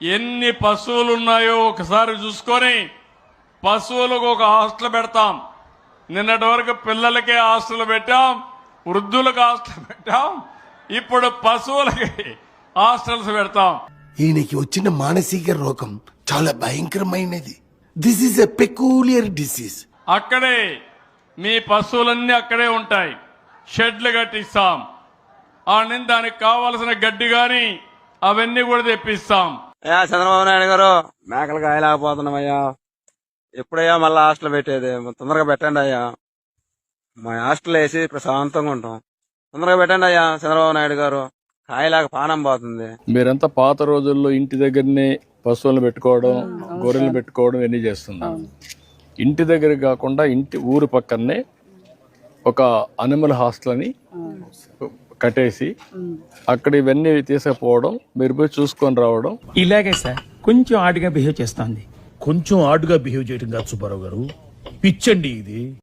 ఎన్ని పశువులు ఉన్నాయో ఒకసారి చూసుకొని పశువులకు ఒక హాస్టల్ పెడతాం. నిన్నటి వరకు పిల్లలకే హాస్టల్ పెట్టాం, వృద్ధులకు హాస్టల్ పెట్టాం, ఇప్పుడు పశువులకి హాస్టల్స్ పెడతాం. ఈయనకి వచ్చిన మానసిక రోగం చాలా భయంకరమైనది. This is a peculiar disease. అక్కడే మీ పశువులన్నీ అక్కడే ఉంటాయి. షెడ్లు కట్టిస్తాం. దానికి కావాల్సిన గడ్డి గాని అవన్నీ కూడా తెప్పిస్తాం. అయ్యా చంద్రబాబు నాయుడు గారు, మేకలు కాయలేకపోతున్నామయ్యా. ఎప్పుడయ్యా మళ్ళీ హాస్టల్ పెట్టేది? తొందరగా పెట్టండి అయ్యా. మా హాస్టల్ వేసి ప్రశాంతంగా ఉంటాం. తొందరగా పెట్టండి అయ్యా చంద్రబాబు నాయుడు గారు. కాయలేక పానం పోతుంది. మీరంతా పాత రోజుల్లో ఇంటి దగ్గరనే పశువులను పెట్టుకోవడం, గొర్రెలు పెట్టుకోవడం ఇవన్నీ చేస్తున్నారు. ఇంటి దగ్గర కాకుండా ఊరు పక్కనే ఒక అనిమల్ హాస్టల్ అని కట్టేసి అక్కడ ఇవన్నీ తీసుకుపోవడం, మీరు పోయి చూసుకొని రావడం. ఇలాగే సార్ కొంచెం ఆడుగా బిహేవ్ చేస్తోంది. కొంచెం ఆడుగా బిహేవ్ చేయడం కాదు సుబ్బారావు గారు, పిచ్చండి ఇది.